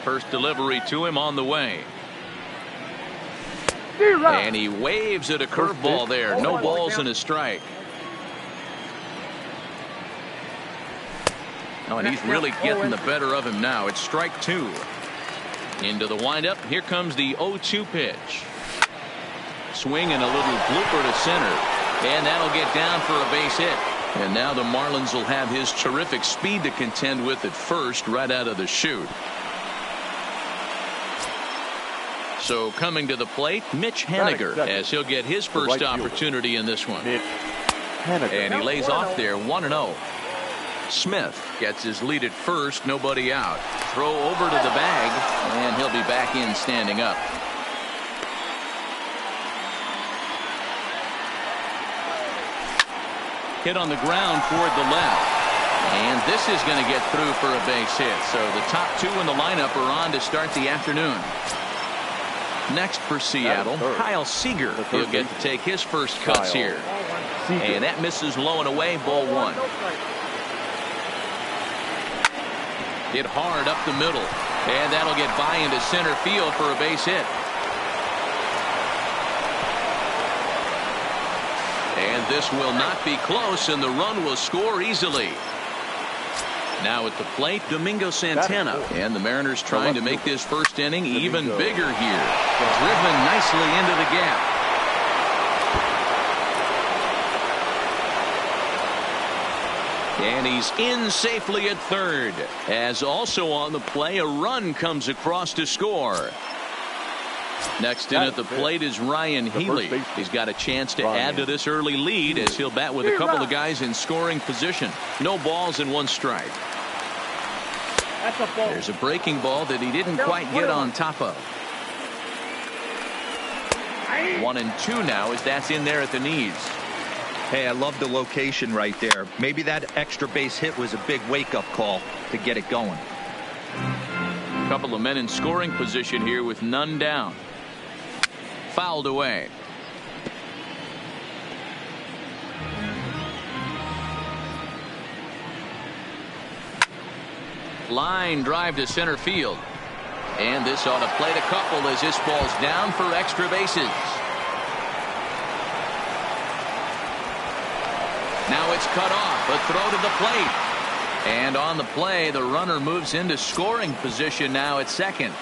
First delivery to him on the way. And he waves at a curveball there. No balls and a strike. Oh, and he's really getting the better of him now. It's strike two. Into the windup. Here comes the 0-2 pitch. Swing and a little blooper to center. And that'll get down for a base hit. And now the Marlins will have his terrific speed to contend with at first right out of the chute. So coming to the plate, Mitch Haniger, as he'll get his first opportunity in this one. And he lays off there 1-0. Smith gets his lead at first, nobody out. Throw over to the bag, and he'll be back in standing up. Hit on the ground toward the left. And this is going to get through for a base hit. So the top two in the lineup are on to start the afternoon. Next for Seattle, Kyle Seager. He'll get to take his first cuts here. And that misses low and away, ball one. Hit hard up the middle. And that'll get by into center field for a base hit. And this will not be close, and the run will score easily. Now at the plate, Domingo Santana. And the Mariners trying to make this first inning even bigger here. Driven nicely into the gap. And he's in safely at third. As also on the play, a run comes across to score. Next in at the plate is Ryan Healy. He's got a chance to add to this early lead as he'll bat with a couple of guys in scoring position. No balls and one strike. There's a breaking ball that he didn't quite get on top of. 1-2 now as that's in there at the knees. Hey, I love the location right there. Maybe that extra base hit was a big wake-up call to get it going. A couple of men in scoring position here with none down. Fouled away. Line drive to center field. And this ought to plate a couple as this ball's down for extra bases. Now it's cut off. A throw to the plate. And on the play, the runner moves into scoring position now at second.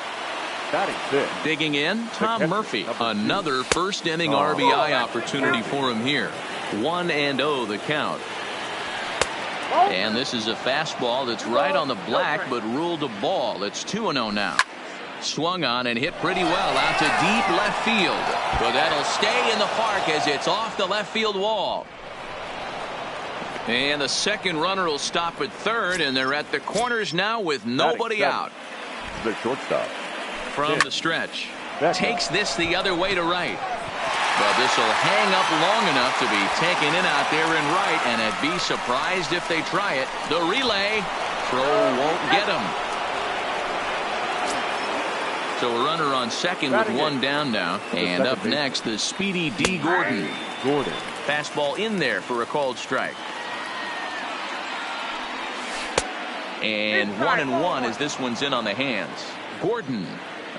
Digging in, Tom Murphy. Another first inning RBI opportunity for him here. 1-0 the count. And this is a fastball that's right on the black but ruled a ball. It's 2-0 now. Swung on and hit pretty well out to deep left field. But that'll stay in the park as it's off the left field wall. And the second runner will stop at third, and they're at the corners now with nobody out. The shortstop. From the stretch. Takes this the other way to right. But this will hang up long enough to be taken in out there in right, and I'd be surprised if they try it. The relay. Throw won't get him. So a runner on second with one down now. And up next, the speedy D. Gordon. Fastball in there for a called strike. And 1-1 as this one's in on the hands. Gordon,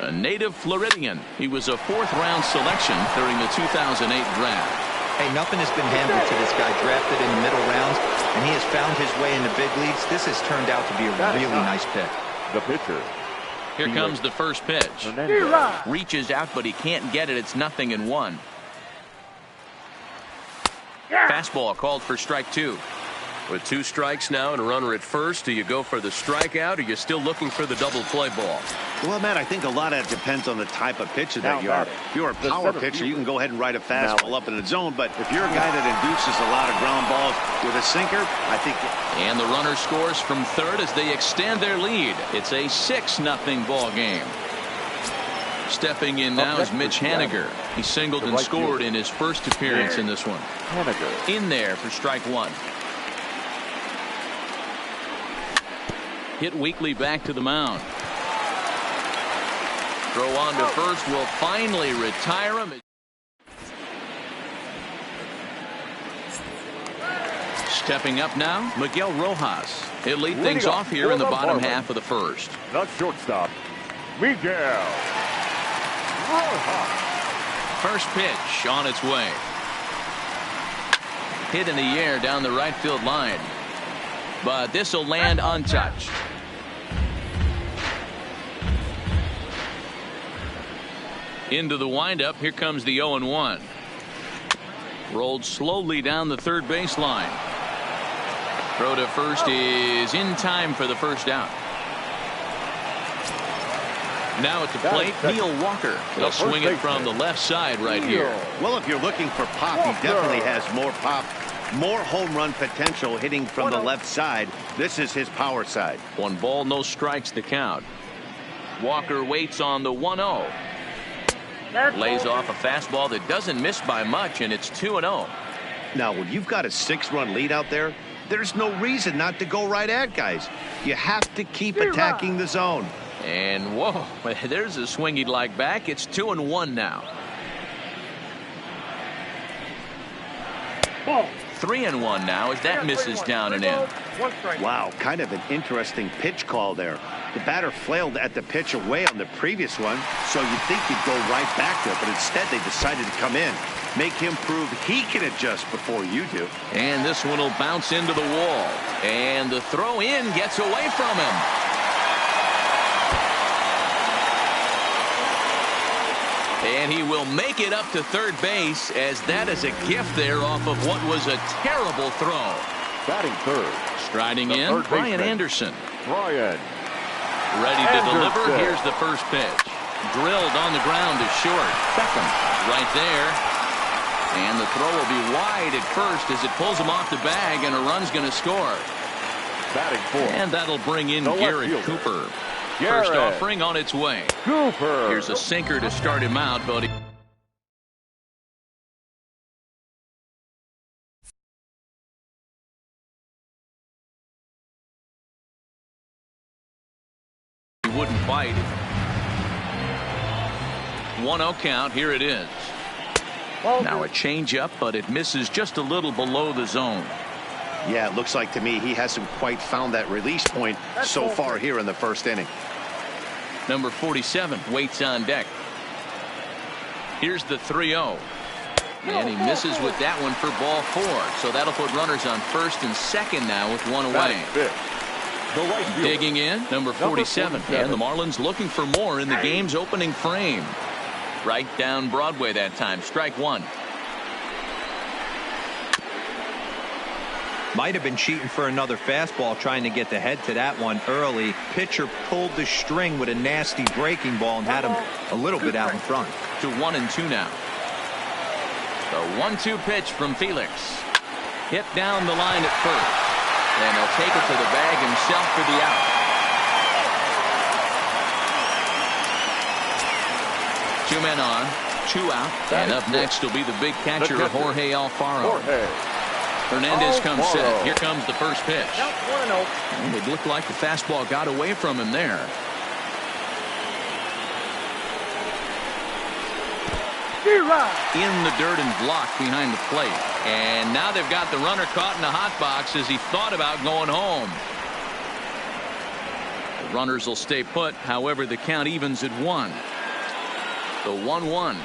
a native Floridian. He was a fourth-round selection during the 2008 draft. Hey, nothing has been handed to this guy. Drafted in the middle rounds, and he has found his way in the big leagues. This has turned out to be a really nice pick. The pitcher. Here comes the first pitch. Reaches out, but he can't get it. It's 0-1. Fastball called for strike two. With two strikes now and a runner at first, do you go for the strikeout, or are you still looking for the double play ball? Well, Matt, I think a lot of it depends on the type of pitcher that you are. If you're a power pitcher, you can go ahead and ride a fastball up in the zone. But if you're a guy that induces a lot of ground balls with a sinker, I think. And the runner scores from third as they extend their lead. It's a 6-0 ball game. Stepping in now is Mitch Haniger. He singled and scored in his first appearance in this one. In there for strike one. Hit weakly back to the mound. Throw on to first will finally retire him. Stepping up now, Miguel Rojas. He'll lead things off here in the bottom half of the first. The shortstop, Miguel. First pitch on its way. Hit in the air down the right field line. But this will land untouched. Into the windup. Here comes the 0-1. Rolled slowly down the third baseline. Throw to first is in time for the first out. Now at the plate, Neil Walker. He'll swing it from the left side right here. Well, if you're looking for pop, he definitely has more pop, more home run potential hitting from the left side. This is his power side. 1 ball, no strikes to count. Walker waits on the 1-0. Lays off a fastball that doesn't miss by much, and it's 2-0. Now, when you've got a 6-run lead out there, there's no reason not to go right at guys. You have to keep attacking the zone. And whoa, there's a swing he'd like back. It's 2-1 now. 3-1 now as that misses down and in. Wow, kind of an interesting pitch call there. The batter flailed at the pitch away on the previous one, so you'd think he'd go right back there, but instead they decided to come in. Make him prove he can adjust before you do. And this one will bounce into the wall. And the throw in gets away from him. And he will make it up to third base, as that is a gift there off of what was a terrible throw. Batting third. Striding in, Brian Anderson. Brian. Ready to deliver. Here's the first pitch. Drilled on the ground to short. Beckham right there. And the throw will be wide at first as it pulls him off the bag, and a run's going to score. Batting fourth. And that'll bring in Garrett Cooper. Garrett. First offering on its way. Cooper. Here's a sinker to start him out, but he wouldn't bite. 1-0 count. Here it is. Now a changeup, but it misses just a little below the zone. Yeah, it looks like to me he hasn't quite found that release point so far here in the first inning. Number 47 waits on deck. Here's the 3-0. And he misses with that one for ball 4. So that'll put runners on first and second now with one away. Digging in, number 47. And the Marlins looking for more in the game's opening frame. Right down Broadway that time. Strike one. Might have been cheating for another fastball, trying to get the head to that one early. Pitcher pulled the string with a nasty breaking ball and had him a little bit out in front. To 1-2 now. The 1-2 pitch from Felix. Hit down the line at first. And he'll take it to the bag himself for the out. 2 men on, 2 out. And up next will be the big catcher, Jorge Alfaro. Hernandez comes set. Here comes the first pitch. And it looked like the fastball got away from him there. In the dirt and blocked behind the plate. And now they've got the runner caught in the hot box as he thought about going home. The runners will stay put. However, the count evens at 1. The 1-1.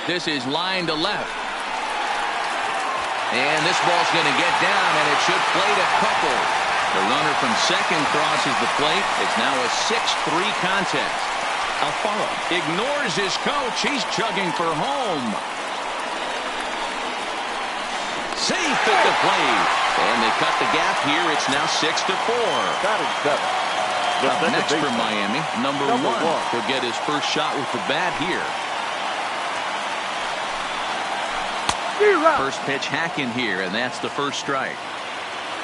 This is line to left. And this ball's going to get down, and it should plate a couple. The runner from second crosses the plate. It's now a 6-3 contest. Alfaro ignores his coach. He's chugging for home. Safe at the plate. And they cut the gap here. It's now 6-4. Up next for Miami, number 1 will get his first shot with the bat here. First pitch hack in here, and that's the first strike.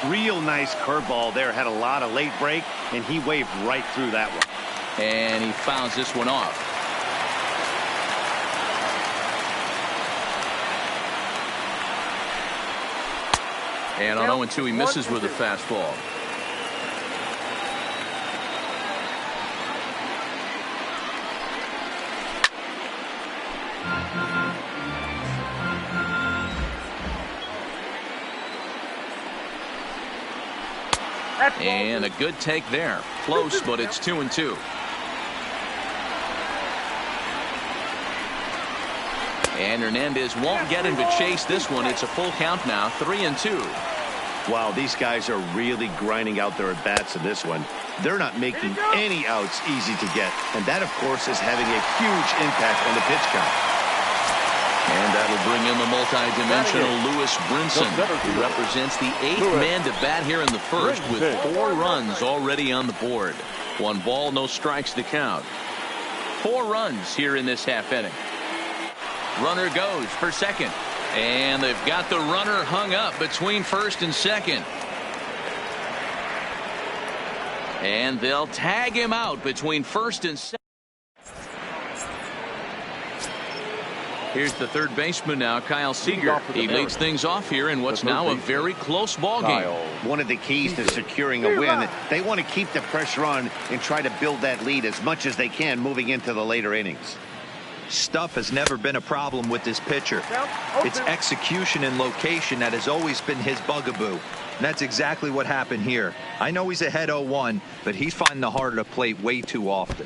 Real nice curveball there. Had a lot of late break, and he waved right through that one. And he fouls this one off. And on 0-2, he misses with a fastball. And a good take there. Close, but it's 2-2. And Hernandez won't get him to chase this one. It's a full count now, 3-2. Wow, these guys are really grinding out their at-bats in this one. They're not making any outs easy to get. And that, of course, is having a huge impact on the pitch count. And that'll bring in the multi-dimensional Lewis Brinson, who represents the 8th man to bat here in the first with 4 runs already on the board. 1 ball, no strikes to count. 4 runs here in this half inning. Runner goes for second. And they've got the runner hung up between first and second. And they'll tag him out between first and second. Here's the third baseman now, Kyle Seager. He leads things off here in what's now a very close ball game. One of the keys to securing a win, they want to keep the pressure on and try to build that lead as much as they can moving into the later innings. Stuff has never been a problem with this pitcher. It's execution and location that has always been his bugaboo. And that's exactly what happened here. I know he's ahead 0-1, but he's finding the heart of the plate way too often.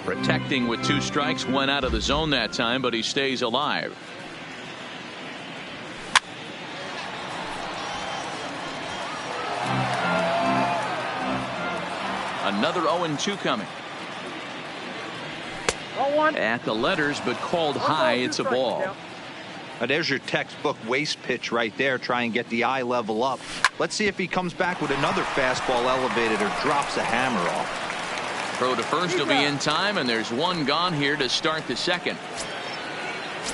Protecting with 2 strikes, went out of the zone that time, but he stays alive. Another 0-2 coming. At the letters, but called high. It's a ball. Now there's your textbook waste pitch right there. Try and get the eye level up. Let's see if he comes back with another fastball elevated or drops a hammer off. Throw to first will be in time, and there's 1 gone here to start the second.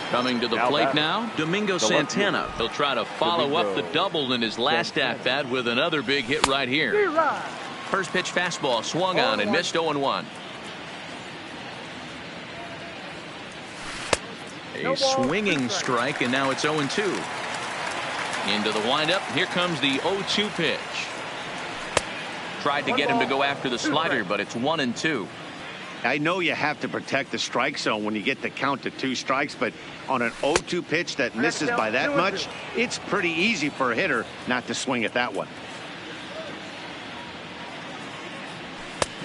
Coming to the plate now, Domingo Santana. He'll try to follow up the double in his last at-bat with another big hit right here. First pitch fastball swung on and missed 0-1. A swinging strike, and now it's 0-2. Into the windup. Here comes the 0-2 pitch. Tried to get him to go after the slider, but it's 1-2. I know you have to protect the strike zone when you get the count to 2 strikes, but on an 0-2 pitch that misses by that much, it's pretty easy for a hitter not to swing at that one.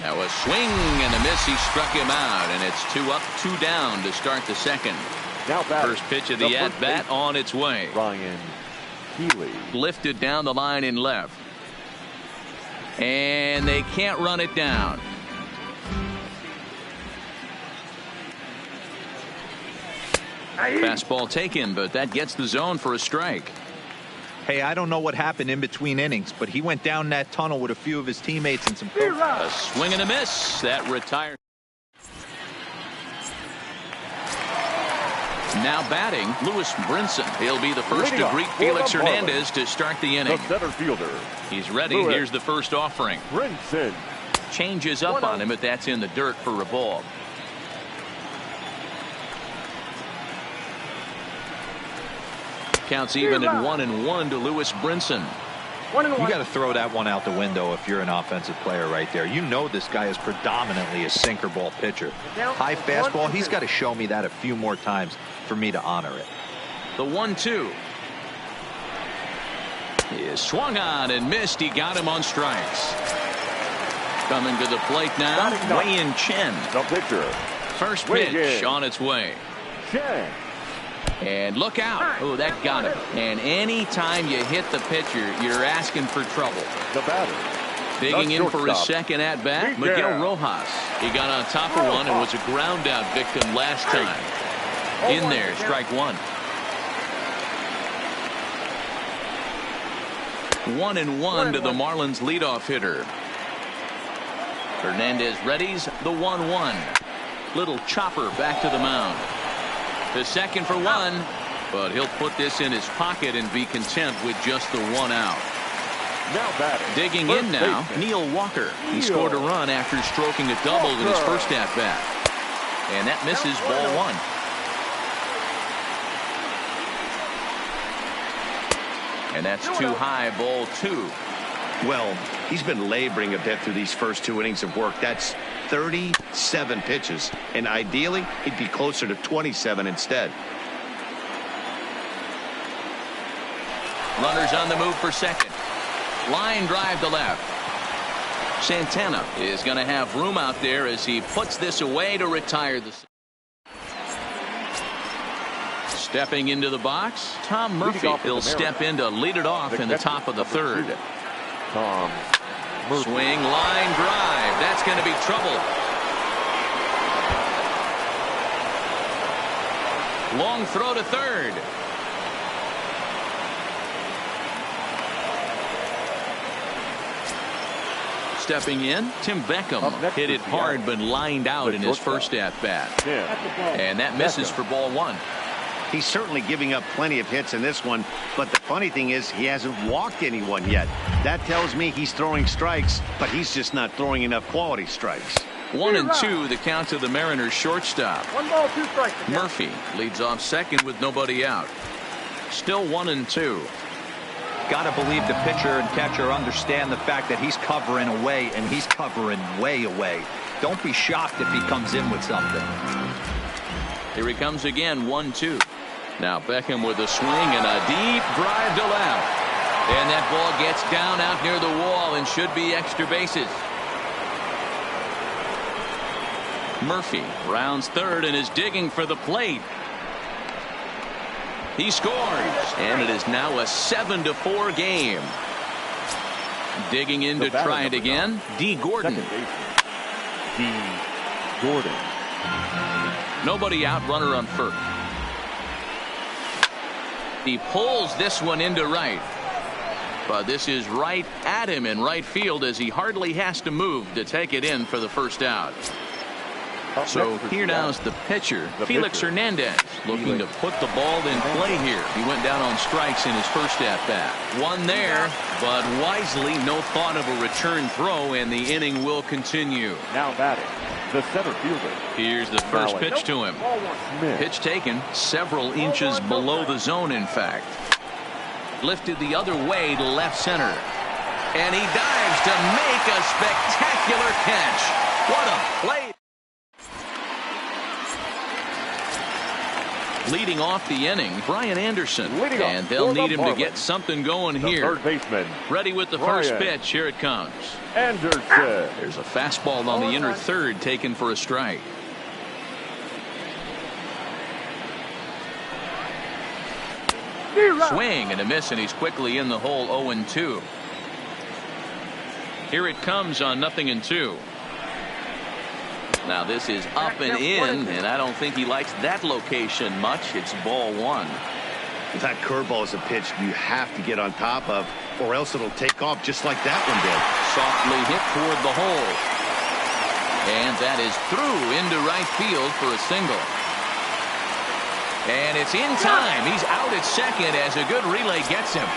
Now a swing and a miss. He struck him out, and it's 2 up, 2 down to start the second. Now First pitch of the at-bat on its way. Ryan Healy. Lifted down the line in left. And they can't run it down. Fastball taken, but that gets the zone for a strike. Hey, I don't know what happened in between innings, but he went down that tunnel with a few of his teammates and some coaches. A swing and a miss. That retires. Now batting, Lewis Brinson. He'll be the first to greet Felix Hernandez to start the inning. The center fielder. He's ready. Here's the first offering. Brinson. Changes up on him, but that's in the dirt for a ball. Counts even at 1-1 to Lewis Brinson. You got to throw that one out the window if you're an offensive player right there. You know this guy is predominantly a sinker ball pitcher. High fastball, he's got to show me that a few more times for me to honor it. The 1-2 is swung on and missed. He got him on strikes. Coming to the plate now, Wei-Yin Chen. The pitcher. First pitch on its way. Chen. And look out. Oh, that got him. And any time you hit the pitcher, you're asking for trouble. The batter. Digging in for his second at-bat, Miguel Rojas. He got on top of one and was a ground-out victim last time. In there, strike 1. 1-1 to the Marlins leadoff hitter. Hernandez readies the 1-1. Little chopper back to the mound. The second for 1, but he'll put this in his pocket and be content with just the 1 out. Now batting. Digging in now, Neil Walker. He scored a run after stroking a double in his first at-bat. And that misses ball 1. And that's too high, ball 2. Well, he's been laboring a bit through these first 2 innings of work. That's 37 pitches, and ideally he'd be closer to 27 instead. Runners on the move for second. Line drive to left. Santana is going to have room out there as he puts this away to retire the Stepping into the box, Tom Murphy. He'll step in to lead it off in the top of the third. Tom Murphy. Swing, line drive. That's going to be trouble. Long throw to third. Stepping in, Tim Beckham hit it hard but lined out in his first at-bat. And that misses for ball one. He's certainly giving up plenty of hits in this one, but the funny thing is he hasn't walked anyone yet. That tells me he's throwing strikes, but he's just not throwing enough quality strikes. 1-2, the count to the Mariners shortstop. 1 ball, 2 strikes. Murphy leads off second with nobody out. Still 1-2. Got to believe the pitcher and catcher understand the fact that he's covering away, and he's covering way away. Don't be shocked if he comes in with something. Here he comes again, 1-2. Now Beckham with a swing and a deep drive to left. And that ball gets down out near the wall and should be extra bases. Murphy rounds third and is digging for the plate. He scores, and it is now a 7-4 game. Digging in to try it again, D. Gordon. D. Gordon. Nobody out, runner on first. He pulls this one into right. But this is right at him in right field as he hardly has to move to take it in for the first out. So here now is the pitcher, Felix Hernandez, looking to put the ball in play here. He went down on strikes in his first at-bat. One there, but wisely no thought of a return throw, and the inning will continue. Now batting, the center fielder. Here's the first pitch to him. Pitch taken several inches below the zone, in fact. Lifted the other way to left center. And he dives to make a spectacular catch. What a play. Leading off the inning, Brian Anderson, and they'll need him to get something going here. Third baseman. Ready with the first pitch. Here it comes. Anderson. There's a fastball on the inner third taken for a strike. Swing and a miss, and he's quickly in the hole. 0-2. Here it comes on 0-2. Now this is up and in, and I don't think he likes that location much. It's ball one. That curveball is a pitch you have to get on top of, or else it'll take off just like that one did. Softly hit toward the hole. And that is through into right field for a single. And it's in time. He's out at second as a good relay gets him.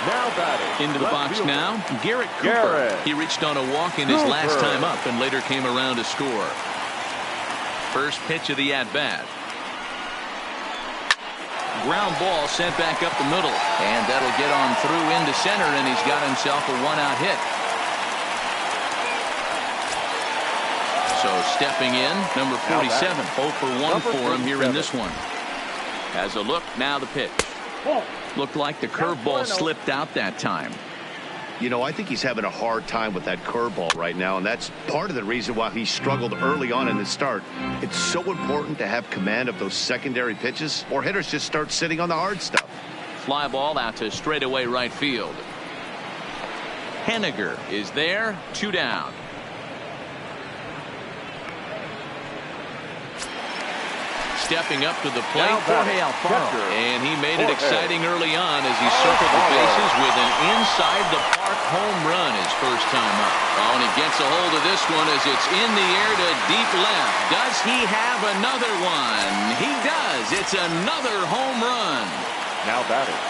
Now batting. Into the box now, Garrett Cooper. He reached on a walk in his last time up and later came around to score. First pitch of the at-bat. Ground ball sent back up the middle. And that'll get on through into center, and he's got himself a one-out hit. So stepping in, number 47. 0 for 1 for him here in this one. As a look, now the pitch. Looked like the curveball slipped out that time. You know, I think he's having a hard time with that curveball right now, and that's part of the reason why he struggled early on in the start. It's so important to have command of those secondary pitches, or hitters just start sitting on the hard stuff. Fly ball out to straightaway right field. Henniger is there, 2 down. Stepping up to the plate, Jorge Alfaro. And he made it exciting early on as he circled the bases with an inside-the-park home run his first time up. Oh, and he gets a hold of this one as it's in the air to deep left. Does he have another one? He does. It's another home run. Now batting,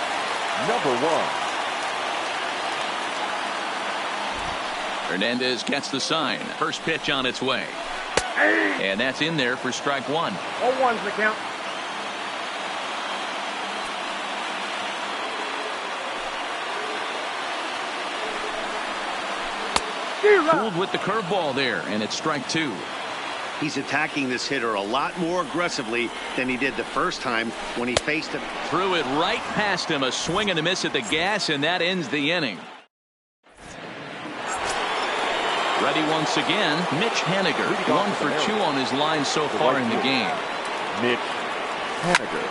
number 1. Hernandez gets the sign. First pitch on its way. And that's in there for strike one. 0-1's the count. Fooled with the curveball there, and it's strike two. He's attacking this hitter a lot more aggressively than he did the first time when he faced him. Threw it right past him, a swing and a miss at the gas, and that ends the inning. Ready once again, Mitch Henniger. 1 for 2 on his line so far in the game. Mitch Henniger.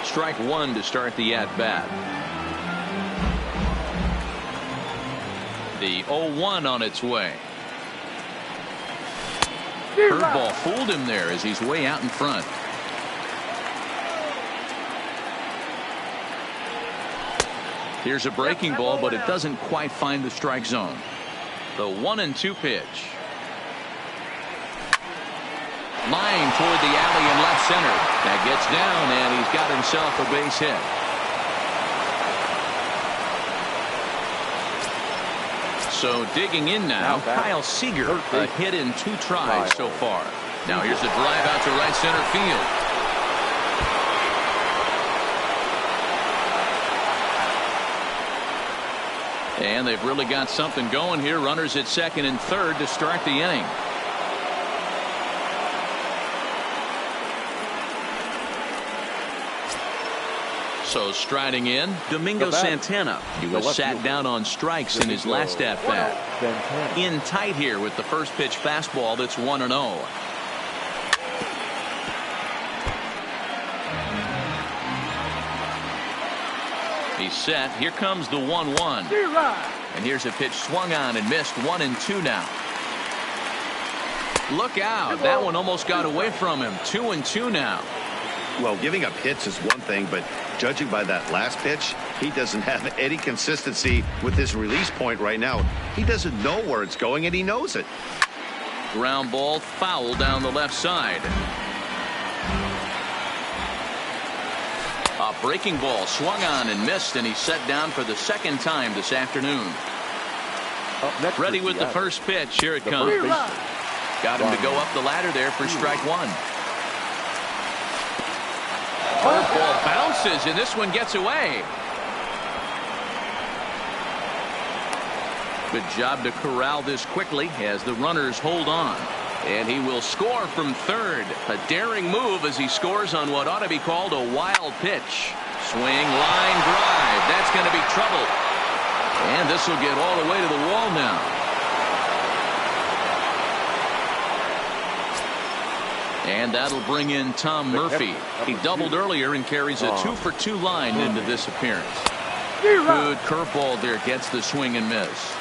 Strike one to start the at-bat. The 0-1 on its way. Curveball fooled him there as he's way out in front. Here's a breaking ball, but it doesn't quite find the strike zone. The 1-2 pitch. Line toward the alley in left center. That gets down, and he's got himself a base hit. So digging in now, Kyle Seager, a hit in 2 tries so far. Now here's a drive out to right center field. And they've really got something going here. Runners at second and third to start the inning. So striding in, Domingo Santana. He was sat down on strikes in his last at-bat. In tight here with the first pitch fastball that's 1-0. He's set. Here comes the 1-1. And here's a pitch swung on and missed. 1-2 now. Look out. That one almost got away from him. 2-2 now. Well, giving up hits is one thing, but judging by that last pitch, he doesn't have any consistency with his release point right now. He doesn't know where it's going, and he knows it. Ground ball foul down the left side. A breaking ball swung on and missed, and he's set down for the second time this afternoon. Ready with the first pitch. Here it comes. Got him to go up the ladder there for strike one. Curveball bounces, and this one gets away. Good job to corral this quickly as the runners hold on. And he will score from third. A daring move as he scores on what ought to be called a wild pitch. Swing, line drive. That's going to be trouble. And this will get all the way to the wall now. And that'll bring in Tom Murphy. He doubled earlier and carries a 2-for-2 line into this appearance. Good curveball there, gets the swing and miss.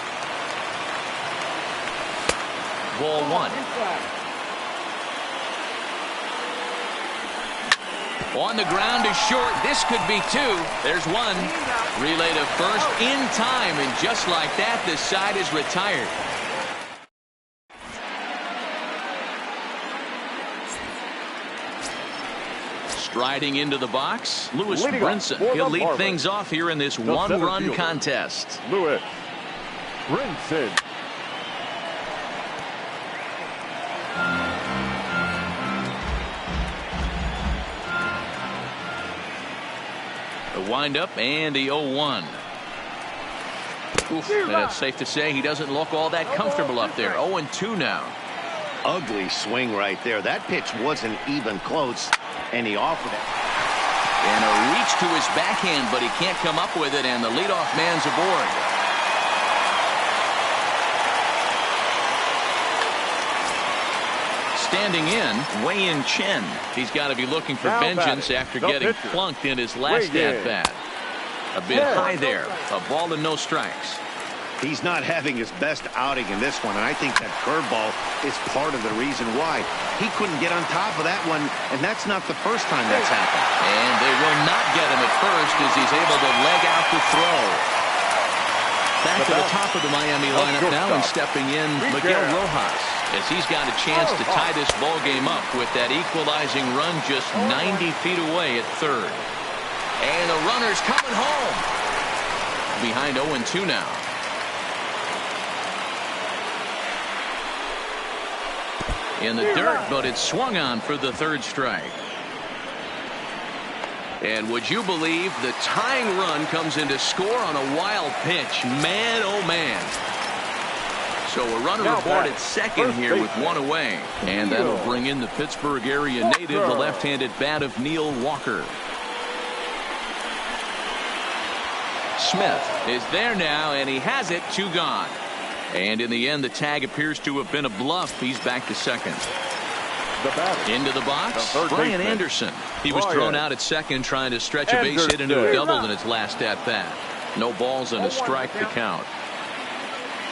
Ball one. On the ground is short. This could be two. There's one. Relay to first in time, and just like that, this side is retired. Striding into the box, Lewis Brinson. He'll lead things off here in this one-run contest. Lewis Brinson. The windup and the 0-1. Oof, that's safe to say he doesn't look all that comfortable up there. 0-2 now. Ugly swing right there. That pitch wasn't even close, and he offered it. And a reach to his backhand, but he can't come up with it, and the leadoff man's aboard. Standing in, Wei-Yin Chen. He's got to be looking for vengeance after getting flunked in his last at-bat. A bit high there. A ball and no strikes. He's not having his best outing in this one, and I think that curveball is part of the reason why. He couldn't get on top of that one, and that's not the first time that's happened. And they will not get him at first as he's able to leg out the throw. Back to the top of the Miami lineup now, and stepping in Miguel Rojas, as he's got a chance to tie this ball game up with that equalizing run just 90 feet away at third. And the runner's coming home. Behind 0-2 now. In the dirt, but it's swung on for the third strike. And would you believe the tying run comes in to score on a wild pitch? Man, oh man. So a runner aboard at second here with one away. And that'll bring in the Pittsburgh area native, the left-handed bat of Neil Walker. Smith is there now, and he has it, 2 gone. And in the end, the tag appears to have been a bluff. He's back to second. The batter. Into the box, The Brian baseman. Anderson. He was Brian. thrown out at second trying to stretch a base hit into a Anderson. double in his last at bat. No balls and a strike to count.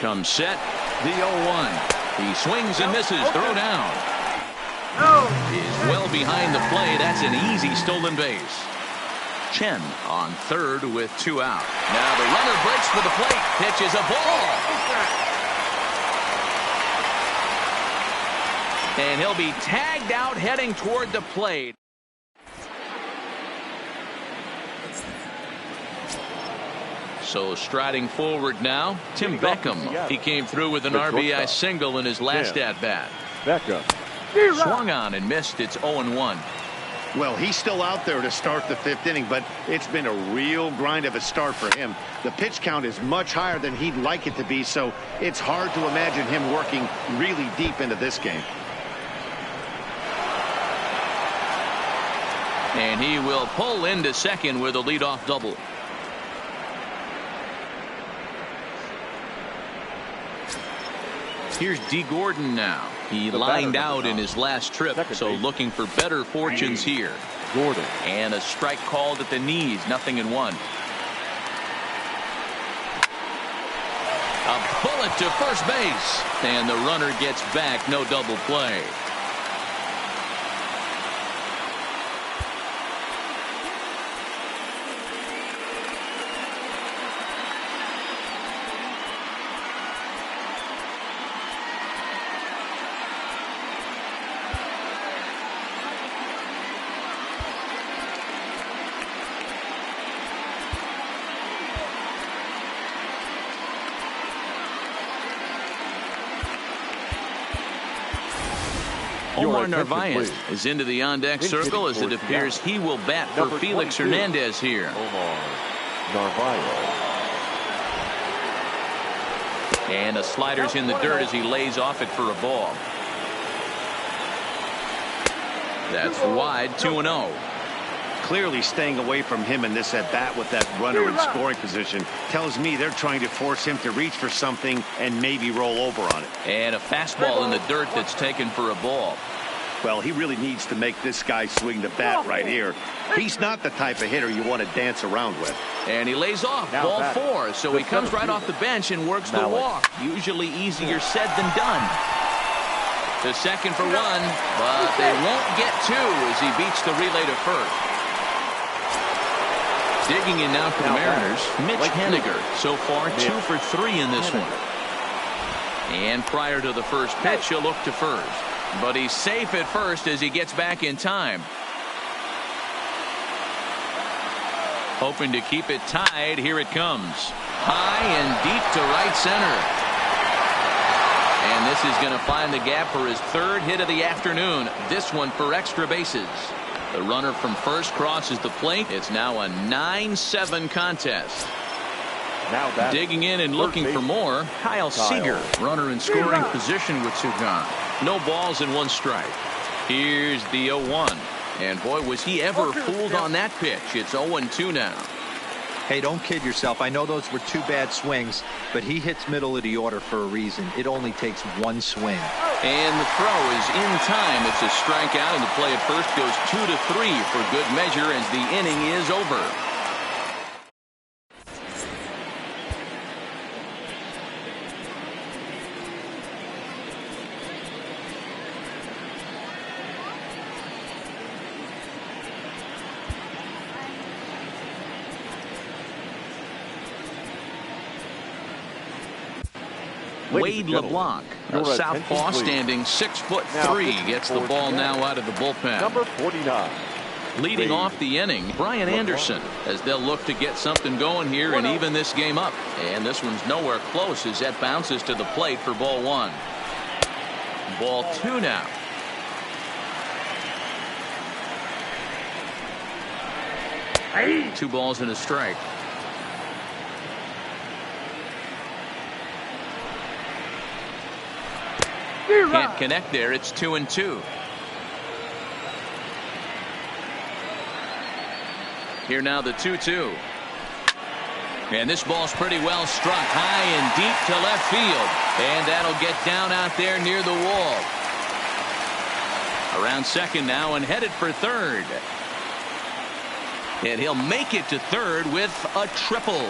Comes set, the 0-1. He swings and misses, throw down. Is well behind the play. That's an easy stolen base. Chen on third with 2 out. Now the runner breaks for the plate, pitches a ball. And he'll be tagged out heading toward the plate. So striding forward now, Tim Beckham. He came through with an RBI single in his last at-bat. Beckham. Swung on and missed. It's 0-1. Well, he's still out there to start the 5th inning, but it's been a real grind of a start for him. The pitch count is much higher than he'd like it to be, so it's hard to imagine him working really deep into this game. And he will pull into second with a leadoff double. Here's D. Gordon now. He lined out in his last trip, so looking for better fortunes here. Gordon. And a strike called at the knees, 0-1. A bullet to first base, and the runner gets back, no double play. Omar Narvaez is into the on-deck circle as it appears he will bat for Felix Hernandez here. Omar Narvaez. And a slider's in the dirt as he lays off it for a ball. That's wide, 2-0. Clearly staying away from him in this at-bat with that runner in scoring position tells me they're trying to force him to reach for something and maybe roll over on it. And a fastball in the dirt that's taken for a ball. Well, he really needs to make this guy swing the bat right here. He's not the type of hitter you want to dance around with. And he lays off, ball 4, so he comes right off the bench and works the walk. Usually easier said than done. To second for 1, but they won't get 2 as he beats the relay to first. Digging in now for the Mariners, Mitch Haniger. So far, 2 for 3 in this one. And prior to the first pitch, he'll look to first. But he's safe at first as he gets back in time. Hoping to keep it tied. Here it comes. High and deep to right center. And this is going to find the gap for his 3rd hit of the afternoon. This one for extra bases. The runner from first crosses the plate. It's now a 9-7 contest. Now digging in and looking for more, Kyle Seager. Runner in scoring position with 2 gone. No balls and 1 strike. Here's the 0-1. And boy, was he ever fooled on that pitch. It's 0-2 now. Hey, don't kid yourself. I know those were 2 bad swings, but he hits middle of the order for a reason. It only takes 1 swing. And the throw is in time. It's a strikeout, and the play at first goes 2-3 for good measure as the inning is over. Wade LeBlanc, a southpaw standing 6'3", gets the ball now out of the bullpen. Number 49. Leading off the inning, Brian Anderson, as they'll look to get something going here and even this game up. And this one's nowhere close as that bounces to the plate for ball 1. Ball 2 now. Hey. 2 balls and a strike. Can't connect there. It's 2-2. Here now the 2-2. And this ball's pretty well struck high and deep to left field. And that'll get down out there near the wall. Around second now and headed for third. And he'll make it to third with a triple.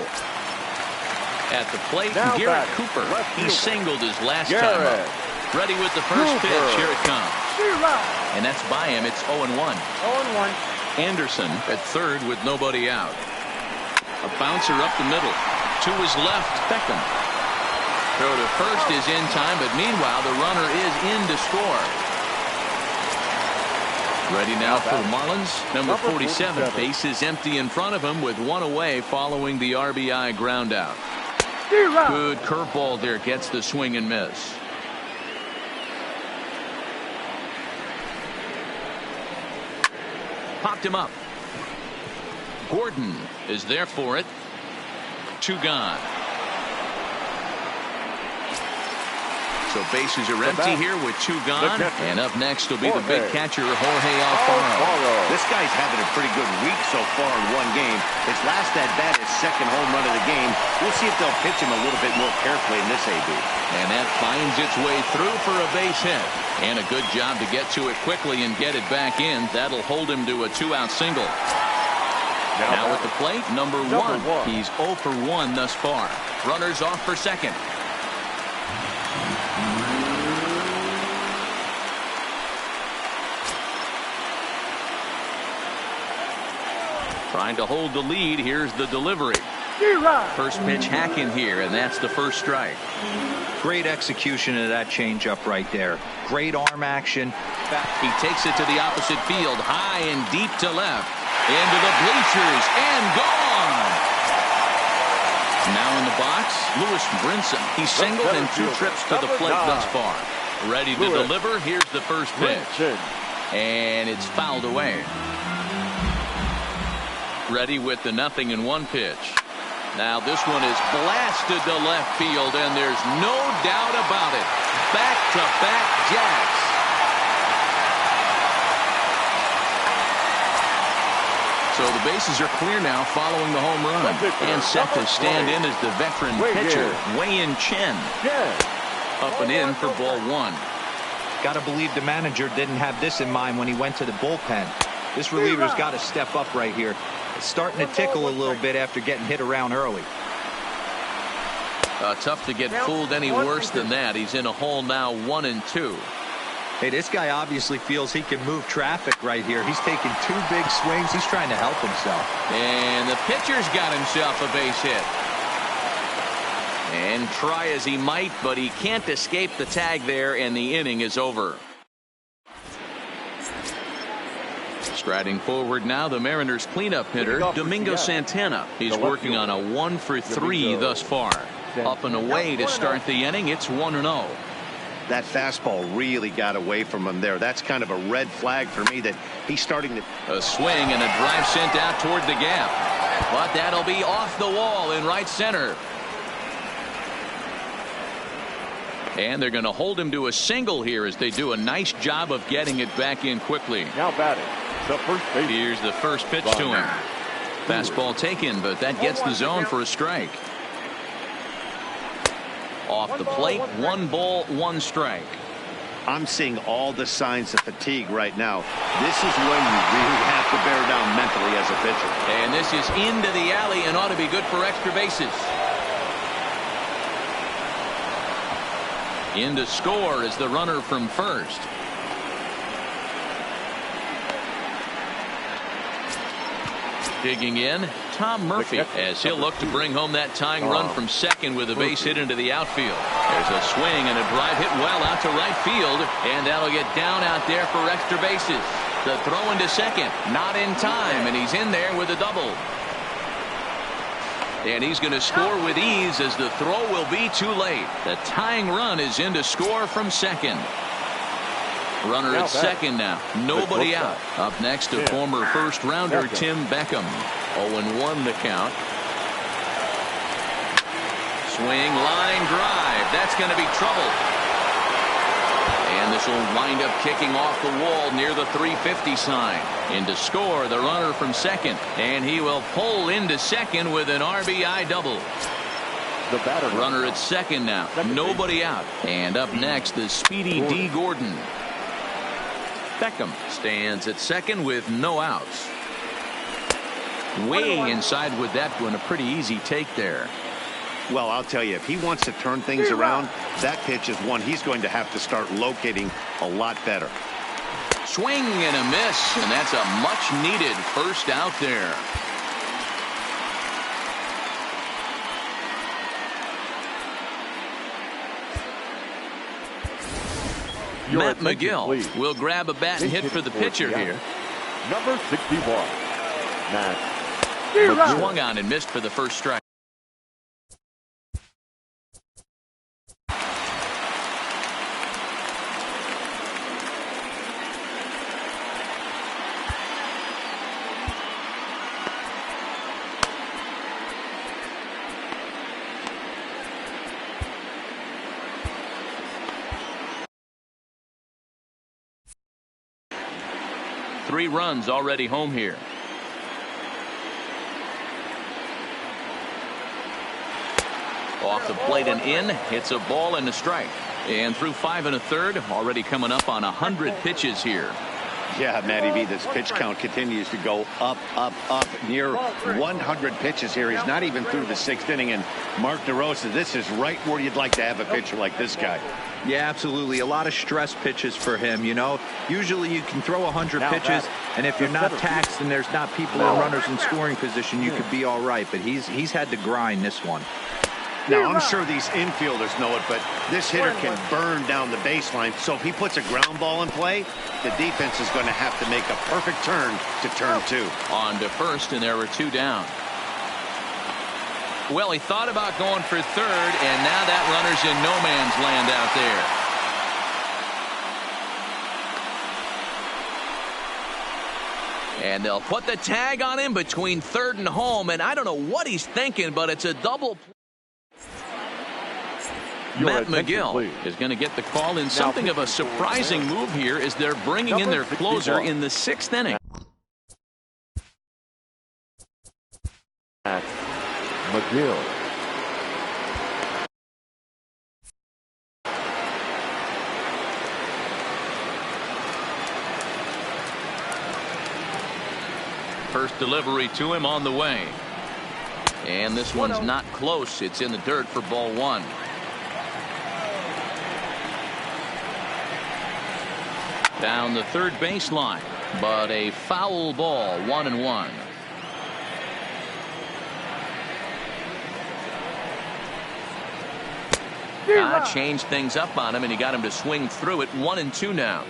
At the plate, Now Garrett batting, Cooper. left He fielder. singled his last Garrett time up. Ready with the first Cooper. pitch. Here it comes. 2-run. And that's by him. It's 0-1. 0-1. Anderson at third with nobody out. A bouncer up the middle. To his left, Beckham. Throw to first is in time, but meanwhile the runner is in to score. Ready now for the Marlins. Number 47. Base is empty in front of him with one away following the RBI ground out. 2-run. Good curveball there. Gets the swing and miss. Popped him up. Gordon is there for it. 2 gone. So bases are empty here with 2 gone. And up next will be the big catcher, Jorge Alfaro. This guy's having a pretty good week so far in one game. His last at-bat is second home run of the game. We'll see if they'll pitch him a little bit more carefully in this AB. And that finds its way through for a base hit. And a good job to get to it quickly and get it back in. That'll hold him to a 2-out single. Now at the plate, number one. He's 0 for 1 thus far. Runners off for second. Trying to hold the lead. Here's the delivery. 2-run. First pitch hack in here, and that's the first strike. Great execution of that changeup right there. Great arm action. He takes it to the opposite field, high and deep to left. Into the bleachers and gone. Now in the box, Lewis Brinson. He singled and 2 trips to the plate thus far. Ready to deliver. Here's the first pitch. And it's fouled away. Ready with the 0-1 pitch. Now this one is blasted to left field, and there's no doubt about it. Back-to-back jacks. So the bases are clear now following the home run. And set to stand in as the veteran pitcher, Wei-Yin Chen. Up and in for ball 1. Got to believe the manager didn't have this in mind when he went to the bullpen. This reliever's got to step up right here. It's starting to tickle a little bit after getting hit around early. Tough to get fooled any worse than that. He's in a hole now, 1-2. Hey, this guy obviously feels he can move traffic right here. He's taking 2 big swings. He's trying to help himself. And the pitcher's got himself a base hit. And try as he might, but he can't escape the tag there, and the inning is over. Striding forward now, the Mariners cleanup hitter, Domingo Santana. He's working on a 1 for 3 thus far. Up and away to start the inning. It's 1-0. That fastball really got away from him there. That's kind of a red flag for me that he's starting to... A swing and a drive sent out toward the gap. But that'll be off the wall in right center. And they're going to hold him to a single here as they do a nice job of getting it back in quickly. Now batting, the first base. Here's the first pitch to him. Fastball taken, but that gets the zone for a strike. Off the plate, 1 ball, 1 strike. I'm seeing all the signs of fatigue right now. This is when you really have to bear down mentally as a pitcher. And this is into the alley and ought to be good for extra bases. In to score is the runner from first. Digging in, Tom Murphy, as he'll look to bring home that tying run from second with a base hit into the outfield. There's a swing and a drive hit well out to right field, and that'll get down out there for extra bases. The throw into second, not in time, and he's in there with a double. And he's going to score with ease as the throw will be too late. The tying run is in to score from second. Runner at second now. Nobody out. Up next, a former first-rounder, Tim Beckham. 0-1 the count. Swing, line drive. That's going to be trouble. And this will wind up kicking off the wall near the 350 sign. In to score, the runner from second. And he will pull into second with an RBI double. The batter. Runner at second now. Nobody out. And up next, the speedy D. Gordon. Beckham stands at second with no outs. Way inside with that one. A pretty easy take there. Well, I'll tell you, if he wants to turn things around, that pitch is one he's going to have to start locating a lot better. Swing and a miss, and that's a much-needed first out there. Matt McGill will grab a bat and hit for the pitcher here. Number 61, Matt. Swung on and missed for the first strike. Three runs already home here. Off the plate and in. Hits a ball and a strike. And through 5 1/3, already coming up on 100 pitches here. Yeah, Matty V, this pitch count continues to go up, up, up. Near 100 pitches here. He's not even through the 6th inning. And Mark DeRosa, this is right where you'd like to have a pitcher like this guy. Yeah, absolutely. A lot of stress pitches for him, you know. Usually you can throw 100 pitches, and if you're not taxed and there's not people and runners in scoring position, you could be all right. But he's had to grind this one. Now, I'm sure these infielders know it, but this hitter can burn down the baseline. So if he puts a ground ball in play, the defense is going to have to make a perfect turn to turn 2. On to first, and there were 2 down. Well, he thought about going for third, and now that runner's in no man's land out there. And they'll put the tag on him between third and home, and I don't know what he's thinking, but it's a double. Matt McGill is going to get the call in something of a surprising move here as they're bringing in their closer in the 6th inning. McGill. First delivery to him on the way. And this one's not close. It's in the dirt for ball 1. Down the third baseline, but a foul ball, 1-1. Changed things up on him, and he got him to swing through it. 1-2 now.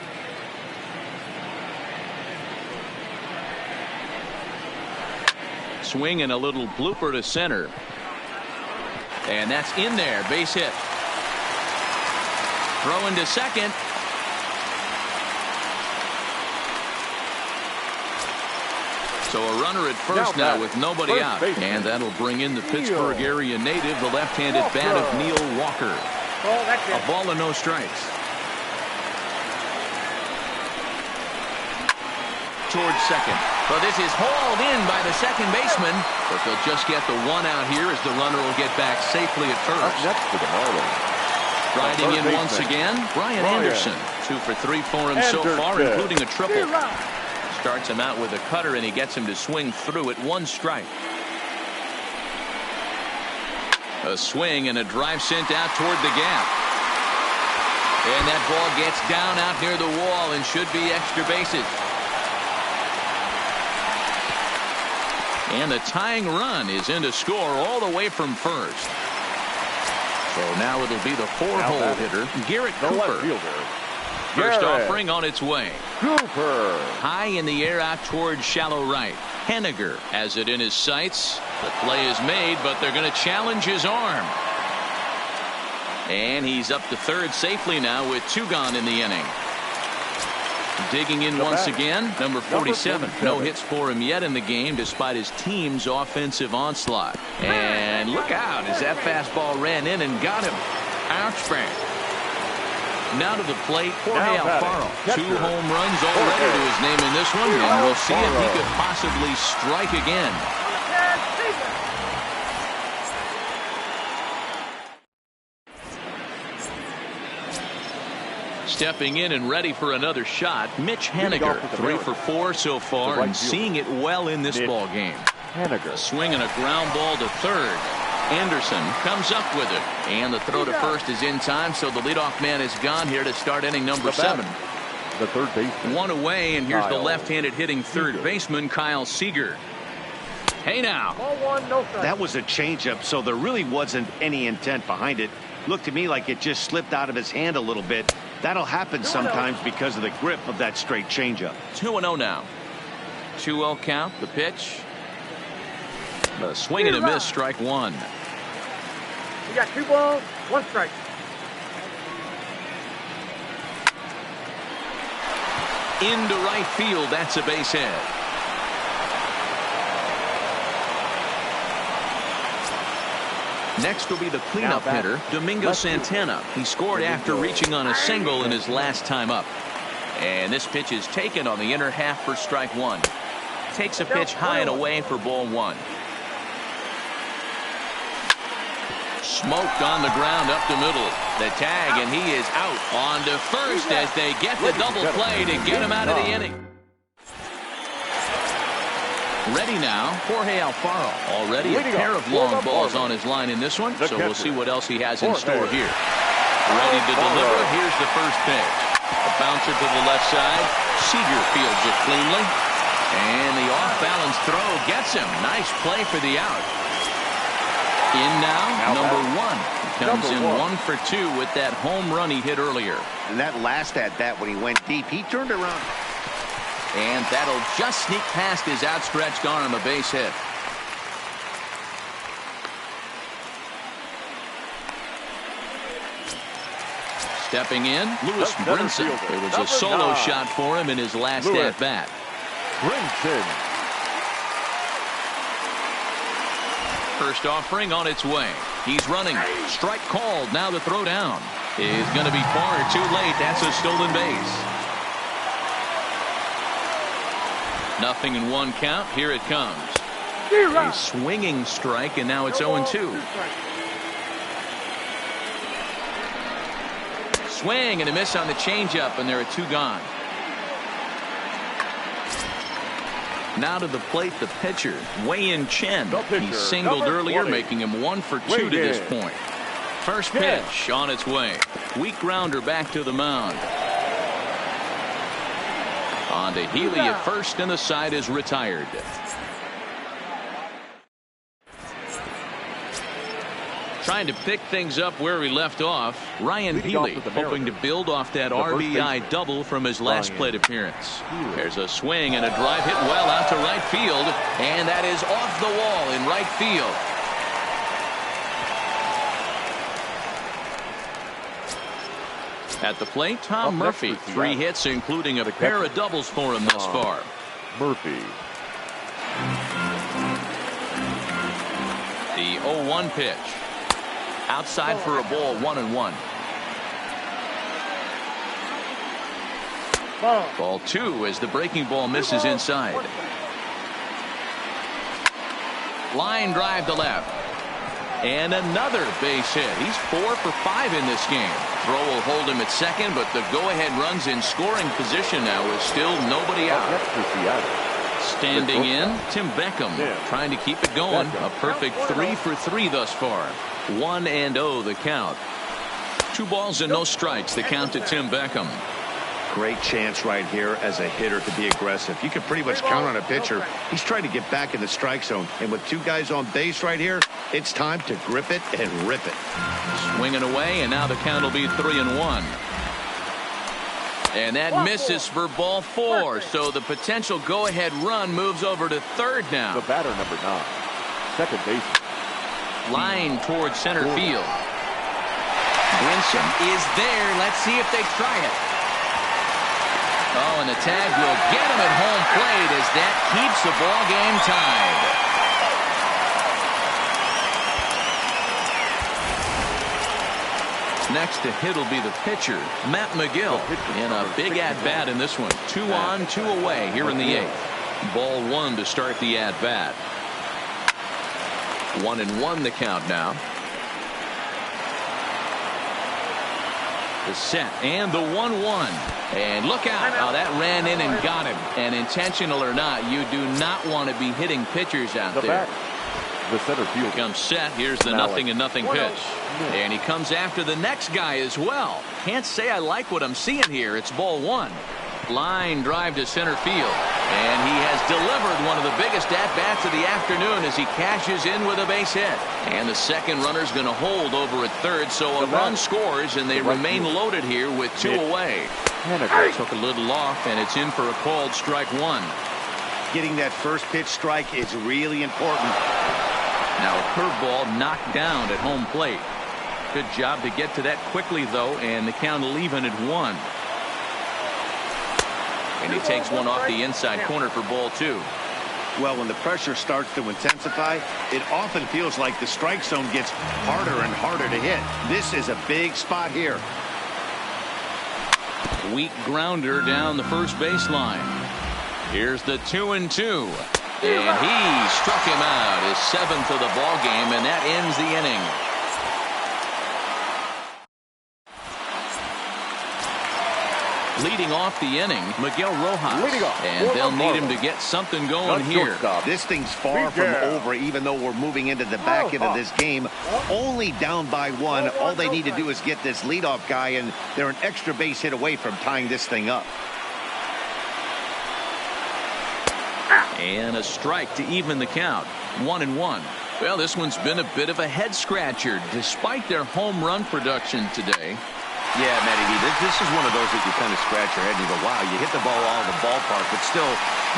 Swing and a little blooper to center. And that's in there. Base hit. Throwing to second. So a runner at first now with nobody out. And that'll bring in the Pittsburgh area native, the left-handed bat of Neil Walker. A ball and no strikes. Towards second. But this is hauled in by the second baseman. But they'll just get the 1 out here as the runner will get back safely at first. Up next for the Marlins. Riding in once again, Brian Anderson. 2 for 3 for him so far, including a triple. Starts him out with a cutter, and he gets him to swing through it. 1 strike. A swing and a drive sent out toward the gap. And that ball gets down out near the wall and should be extra bases. And the tying run is in to score all the way from first. So now it'll be the 4-hole hitter, Garrett Cooper. First offering on its way. Cooper. High in the air out towards shallow right. Henniger has it in his sights. The play is made, but they're going to challenge his arm. And he's up to third safely now with 2 gone in the inning. Digging in once again, number 47. No hits for him yet in the game despite his team's offensive onslaught. And look out as that fastball ran in and got him. Ouchback. Now to the plate, Jorge Alfaro. 2 home runs already to his name in this one, and we'll see if he could possibly strike again. Stepping in and ready for another shot, Mitch Haniger, 3 for 4 so far, and seeing it well in this ball game. A swing and a ground ball to third. Anderson comes up with it, and the throw to first is in time, so the leadoff man is gone here to start inning number 7. The third baseman. 1 away, and here's the left-handed hitting third baseman, Kyle Seager. Hey now. Ball 1, no strike. That was a changeup, so there really wasn't any intent behind it. Looked to me like it just slipped out of his hand a little bit. That'll happen sometimes because of the grip of that straight changeup. 2-0 now. 2-0 count, the pitch. The swing and a miss, strike 1. You got 2 balls, 1 strike. Into right field, that's a base hit. Next will be the cleanup hitter, Domingo Santana. He scored after reaching on a single in his last time up. And this pitch is taken on the inner half for strike 1. Takes a pitch high and away for ball 1. Smoked on the ground up the middle. The tag, and he is out on to first as they get the double play to get him out of the inning. Ready now, Jorge Alfaro. Already a pair of long balls on his line in this one, so we'll see what else he has in store here. Ready to deliver. Here's the first pitch. A bouncer to the left side. Seager fields it cleanly. And the off-balance throw gets him. Nice play for the out. In now, number 1. Comes in 1 for 2 with that home run he hit earlier. And that last at-bat when he went deep, he turned around. And that'll just sneak past his outstretched arm, a base hit. Stepping in, Lewis Brinson. It was a solo shot for him in his last at-bat. Brinson. First offering on its way. He's running. Strike called. Now the throw down is going to be far too late. That's a stolen base. Nothing in 1 count. Here it comes. A swinging strike, and now it's 0-2. Swing and a miss on the changeup, and there are 2 gone. Now to the plate, the pitcher, Wei-Yin Chen. He singled earlier, making him 1 for 2 to this point. First pitch on its way. Weak grounder back to the mound. On to Healy at first, and the side is retired. Trying to pick things up where we left off. Ryan Healy hoping to build off that RBI double from his last plate appearance. There's a swing and a drive hit well out to right field, and that is off the wall in right field. At the plate, Tom Murphy. 3 hits, including a pair of doubles for him thus far. Murphy. The 0-1 pitch. Outside for a ball, 1-1. Ball 2 as the breaking ball misses inside. Line drive to left. And another base hit. He's 4 for 5 in this game. Throw will hold him at second, but the go-ahead run's in scoring position now with still nobody out. Standing in, Tim Beckham trying to keep it going. A perfect 3 for 3 thus far. 1-0 the count. 2 balls and no strikes. The count to Tim Beckham. Great chance right here as a hitter to be aggressive. You can pretty much count on a pitcher. He's trying to get back in the strike zone. And with 2 guys on base right here, it's time to grip it and rip it. Swinging away, and now the count will be 3-1. And that misses for ball 4. So the potential go-ahead run moves over to third now. The batter, number 9. Second base. Line towards center field. Brinson is there. Let's see if they try it. Oh, and the tag will get him at home plate as that keeps the ball game tied. Next to hit will be the pitcher, Matt McGill, in a big at-bat in this one. 2 on, 2 away here in the 8th. Ball 1 to start the at-bat. 1-1 the count now. The set and the 1-1. And look out. Oh, that ran in and got him. And intentional or not, you do not want to be hitting pitchers out there. The center field comes set. Here's the 0-0 pitch. And he comes after the next guy as well. Can't say I like what I'm seeing here. It's ball 1. Line drive to center field. And he has delivered one of the biggest at-bats of the afternoon as he cashes in with a base hit. And the second runner's going to hold over at third, so a run scores, and they remain loaded here with 2 away. Took a little off, and it's in for a called strike 1. Getting that first pitch strike is really important. Now a curveball knocked down at home plate. Good job to get to that quickly, though, and the count will even at 1. And he takes one off the inside corner for ball 2. Well, when the pressure starts to intensify, it often feels like the strike zone gets harder and harder to hit. This is a big spot here. Weak grounder down the first baseline. Here's the 2-2. And he struck him out, his 7th of the ball game, and that ends the inning. Leading off the inning, Miguel Rojas. And they'll need him to get something going here. This thing's far from over, even though we're moving into the back end of this game. Only down by 1. All they need to do is get this leadoff guy, and they're an extra base hit away from tying this thing up. And a strike to even the count. 1-1. Well, this one's been a bit of a head scratcher despite their home run production today. Yeah, Matty, this is one of those that you kind of scratch your head and you go, wow, you hit the ball out of the ballpark, but still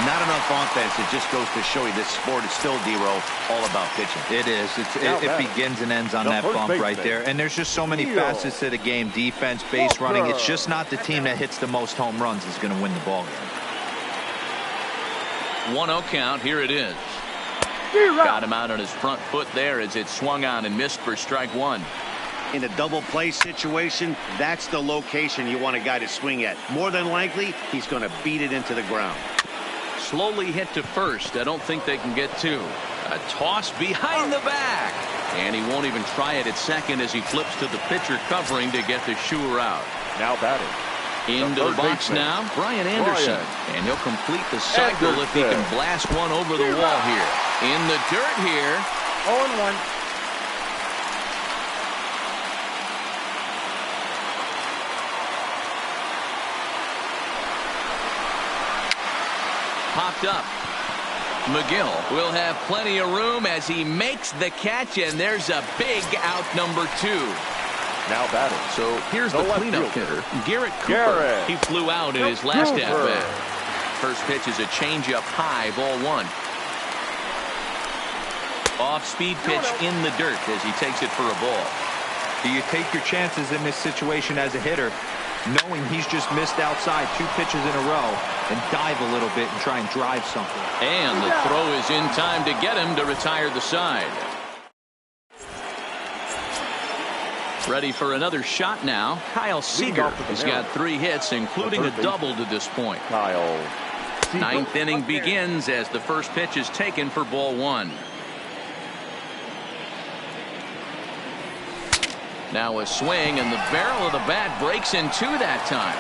not enough offense. It just goes to show you this sport is still, D-Row, all about pitching. It is. It begins and ends on that bump right there. And there's just so many facets to the game. Defense, base running. It's just not the team that hits the most home runs is going to win the ball game. 1-0 count. Here it is. Got him out on his front foot there as it swung on and missed for strike 1. In a double play situation, that's the location you want a guy to swing at. More than likely, he's going to beat it into the ground. Slowly hit to first. I don't think they can get 2. A toss behind the back. And he won't even try it at second as he flips to the pitcher covering to get the shooter out. Now batting. Into the box now, Brian Anderson. And he'll complete the cycle if he can blast one over the wall here. In the dirt here. 0-1. Popped up. McGill will have plenty of room as he makes the catch, and there's a big out number 2. Now batting. So here's the cleanup hitter, Garrett Cooper. He flew out in his last at-bat. First pitch is a changeup high, ball 1. Off-speed pitch in the dirt as he takes it for a ball. Do you take your chances in this situation as a hitter, knowing he's just missed outside 2 pitches in a row, and dive a little bit and try and drive something? And the throw is in time to get him to retire the side. Ready for another shot now. Kyle Seager has got 3 hits, including a double to this point. Kyle Seager. 9th inning begins as the first pitch is taken for ball 1. Now a swing, and the barrel of the bat breaks in 2 that time.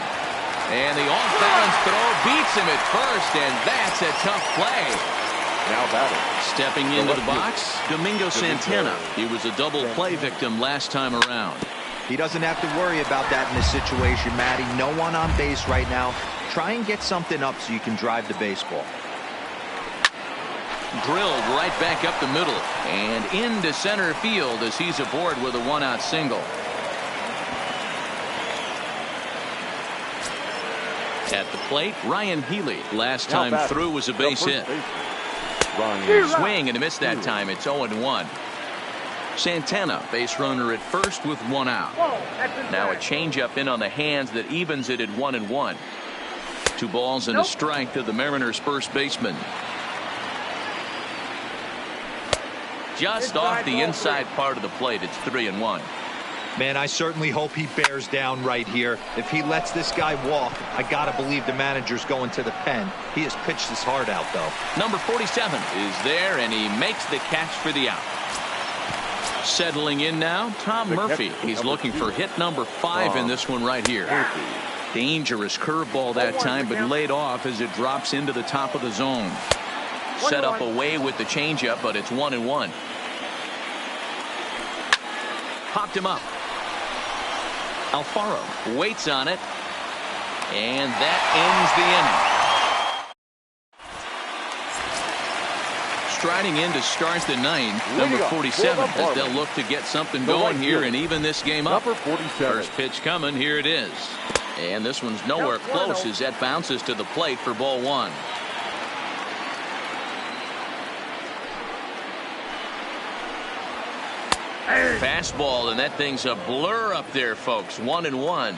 And the off-balance throw beats him at first, and that's a tough play. Now batting. Stepping into the box, Domingo Santana. He was a double play victim last time around. He doesn't have to worry about that in this situation, Matty. No one on base right now. Try and get something up so you can drive the baseball. Drilled right back up the middle and into center field as he's aboard with a 1-out single. At the plate, Ryan Healy. Last time through was a base hit. Swing and a miss that time. It's 0-1. Santana, base runner at first with 1 out. Now a changeup in on the hands that evens it at 1-1. 2 balls and a strike to the Mariners' first baseman. Just off the inside part of the plate. It's 3-1. Man, I certainly hope he bears down right here. If he lets this guy walk, I gotta believe the manager's going to the pen. He has pitched his heart out, though. Number 47 is there, and he makes the catch for the out. Settling in now, Tom Murphy. He's looking for hit number 5 in this one right here. Dangerous curveball that time, but laid off as it drops into the top of the zone. Set up away with the changeup, but it's 1-1. Popped him up. Alfaro waits on it, and that ends the inning. Striding in to start the ninth, number 47, as they'll look to get something going here and even this game up. First pitch coming, here it is. And this one's nowhere close as that bounces to the plate for ball 1. Fastball, and that thing's a blur up there, folks. 1-1.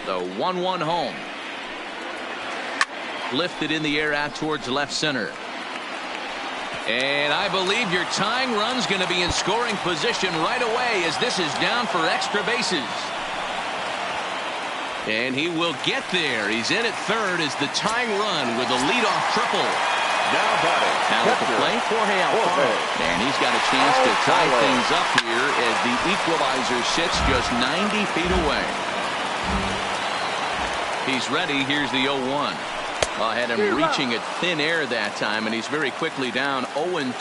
The 1-1 home. Lifted in the air out towards left center. And I believe your tying run's going to be in scoring position right away as this is down for extra bases. And he will get there. He's in at third as the tying run with a leadoff triple. Now batting. Now at the plate, Jorge Alfaro. And he's got a chance to tie things up here as the equalizer sits just 90 feet away. He's ready. Here's the 0-1. Had him reaching at thin air that time, and he's very quickly down 0-2.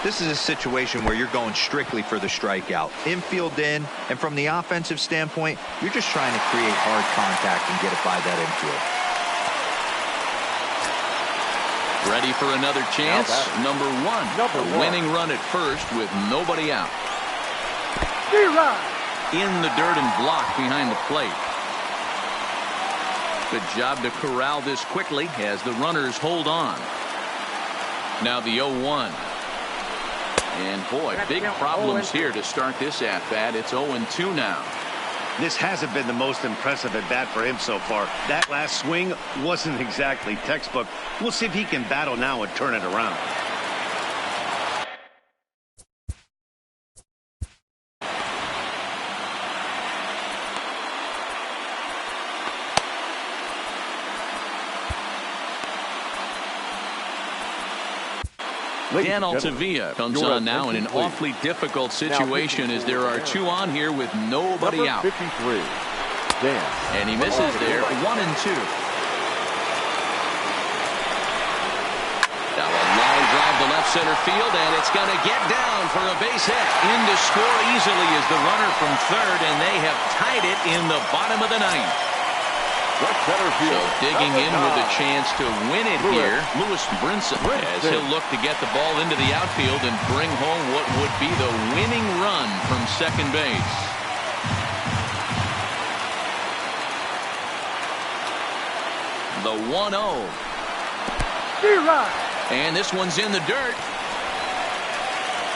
This is a situation where you're going strictly for the strikeout. Infield in, and from the offensive standpoint, you're just trying to create hard contact and get it by that infield. Ready for another chance. Number 1. A winning run at first with nobody out. In the dirt and blocked behind the plate. Good job to corral this quickly as the runners hold on. Now the 0-1. And boy, big problems here to start this at-bat. It's 0-2 now. This hasn't been the most impressive at bat for him so far. That last swing wasn't exactly textbook. We'll see if he can battle now and turn it around. Dan Altavilla comes on now in an awfully difficult situation as there are 2 on here with nobody out. 53. Dan. And he misses there. 1-2. Now a line drive to left center field, and it's going to get down for a base hit. In to score easily is the runner from third, and they have tied it in the bottom of the ninth. So digging in with a chance to win it here, Lewis Brinson, as he'll look to get the ball into the outfield and bring home what would be the winning run from second base. The 1-0. And this one's in the dirt.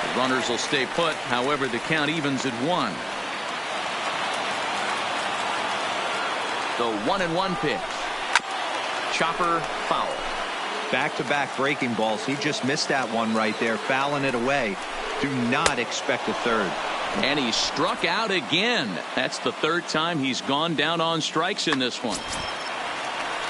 The runners will stay put. However, the count evens at 1. The 1-1 pitch. Chopper foul. Back-to-back breaking balls. He just missed that one right there, fouling it away. Do not expect a third. And he struck out again. That's the third time he's gone down on strikes in this one.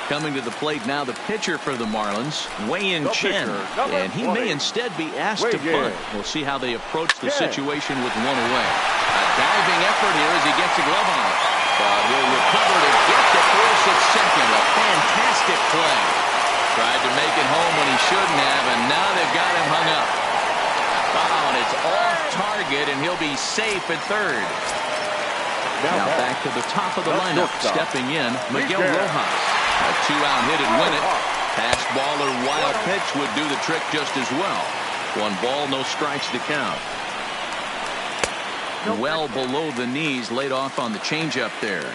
Coming to the plate now, the pitcher for the Marlins, Wei-Yin Chen. And he may instead be asked to punt. We'll see how they approach the situation with one away. A diving effort here as he gets a glove on it. But he'll recover to get the force at second. A fantastic play. Tried to make it home when he shouldn't have, and now they've got him hung up. Oh, and it's off target, and he'll be safe at third. Now back to the top of the lineup. Stepping in, Miguel Rojas. A 2-out hit and win it. Pass ball or wild pitch would do the trick just as well. 1 ball, no strikes to count. Well below the knees, laid off on the changeup there.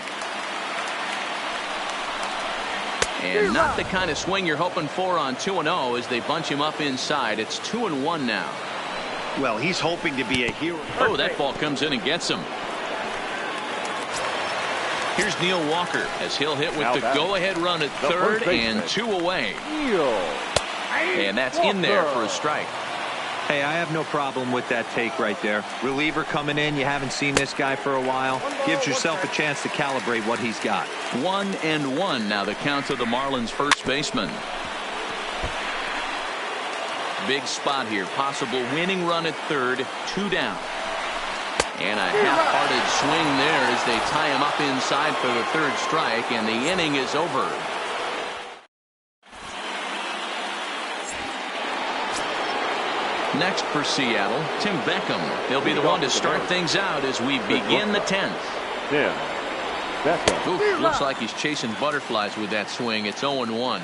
And not the kind of swing you're hoping for on 2-0 as they bunch him up inside. It's 2-1 now. Well, he's hoping to be a hero. Oh, that ball comes in and gets him. Here's Neil Walker as he'll hit with the go-ahead run at third and 2 away. And that's in there for a strike. Hey, I have no problem with that take right there. Reliever coming in. You haven't seen this guy for a while. Gives yourself a chance to calibrate what he's got. 1-1 now the count to the Marlins first baseman. Big spot here. Possible winning run at third. 2 down. And a half-hearted swing there as they tie him up inside for the 3rd strike, and the inning is over. Next for Seattle, Tim Beckham. He'll be the one to start things out as we begin the 10th. Tim Beckham. Oof, looks like he's chasing butterflies with that swing. It's 0-1.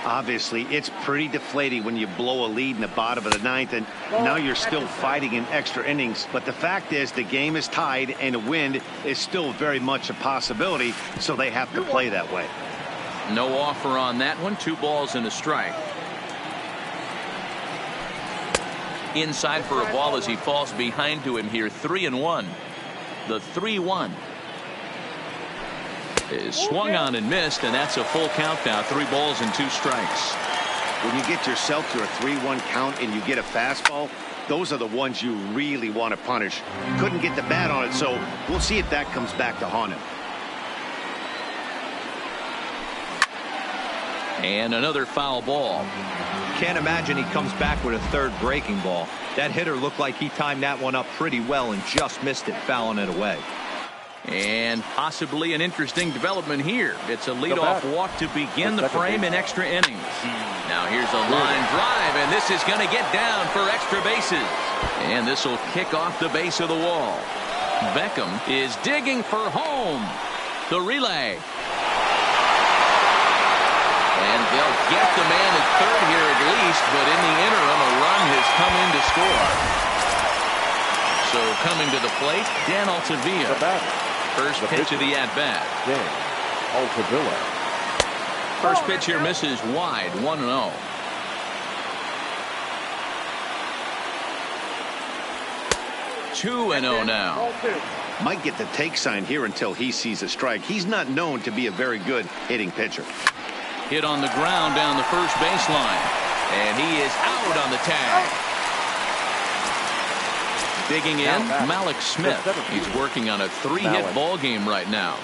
Obviously, it's pretty deflating when you blow a lead in the bottom of the 9th, and now you're still fighting in extra innings. But the fact is, the game is tied, and a win is still very much a possibility, so they have to play that way. No offer on that one. 2 balls and a strike. Inside for a ball as he falls behind to him here. 3-1. The 3-1 is swung on and missed, and that's a full count now. 3 balls and 2 strikes. When you get yourself to a 3-1 count and you get a fastball, those are the ones you really want to punish. Couldn't get the bat on it, so we'll see if that comes back to haunt him. And another foul ball. Can't imagine he comes back with a 3rd breaking ball. That hitter looked like he timed that one up pretty well and just missed it, fouling it away. And possibly an interesting development here. It's a leadoff walk to begin the frame in extra innings. Now here's a line drive, and this is going to get down for extra bases. And this will kick off the base of the wall. Beckham is digging for home. The relay. And they'll get the man at third here at least, but in the interim, a run has come in to score. So coming to the plate, Dan Altavilla. First pitch of the at-bat. Dan Altavilla. First pitch here misses wide. 1-0. Two and 0 now. Might get the take sign here until he sees a strike. He's not known to be a very good hitting pitcher. Hit on the ground down the first baseline. And he is out on the tag. Digging in, Malik Smith. He's working on a 3-hit ball game right now.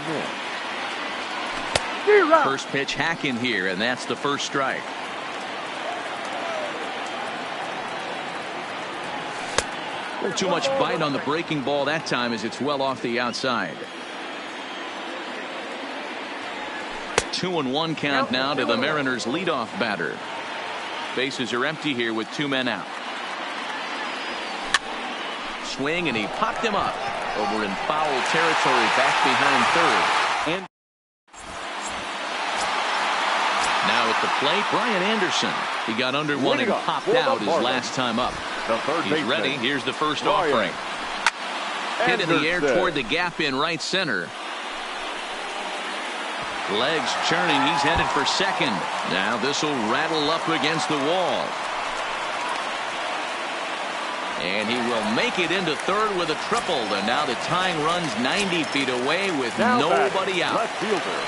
First pitch hack in here, and that's the first strike. Too much bite on the breaking ball that time as it's well off the outside. 2-1 count now to the Mariners' leadoff batter. Bases are empty here with 2 men out. Swing, and he popped him up over in foul territory back behind third. And now at the plate, Brian Anderson. He got under one and popped out his last time up. He's ready. Here's the first offering. Hit in the air toward the gap in right center. Legs churning. He's headed for second. Now this will rattle up against the wall. And he will make it into third with a triple. And now the tying run's 90 feet away with nobody out. Left fielder.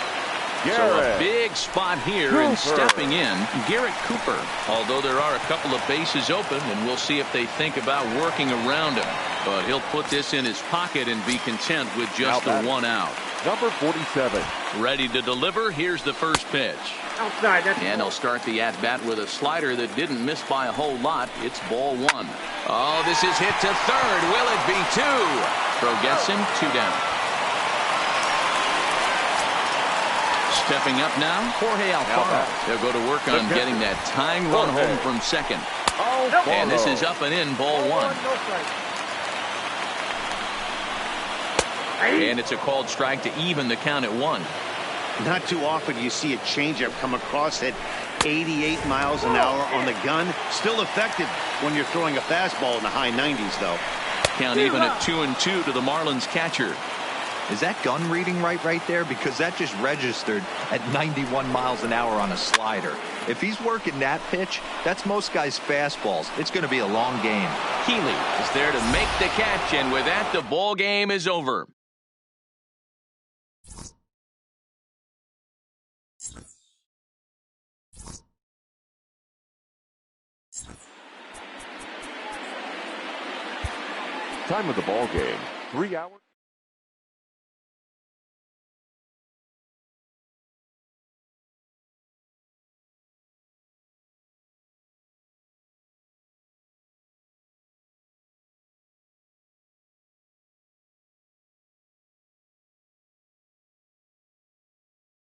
So a big spot here, and stepping in, Garrett Cooper. Although there are a couple of bases open, and we'll see if they think about working around him. But he'll put this in his pocket and be content with just the 1 out. Number 47. Ready to deliver. Here's the first pitch. Outside. And he'll start the at-bat with a slider that didn't miss by a whole lot. It's ball 1. Oh, this is hit to third. Will it be 2? Throw gets him. 2 down. Stepping up now, Jorge Alfaro. They'll go to work on getting that tying run home from second. And this is up and in, ball 1. And it's a called strike to even the count at 1. Not too often you see a changeup come across at 88 miles an hour on the gun. Still effective when you're throwing a fastball in the high 90s, though. Count even at 2-2 to the Marlins catcher. Is that gun reading right there? Because that just registered at 91 miles an hour on a slider. If he's working that pitch, that's most guys' fastballs. It's going to be a long game. Healy is there to make the catch, and with that, the ball game is over. Time of the ball game, 3 hours.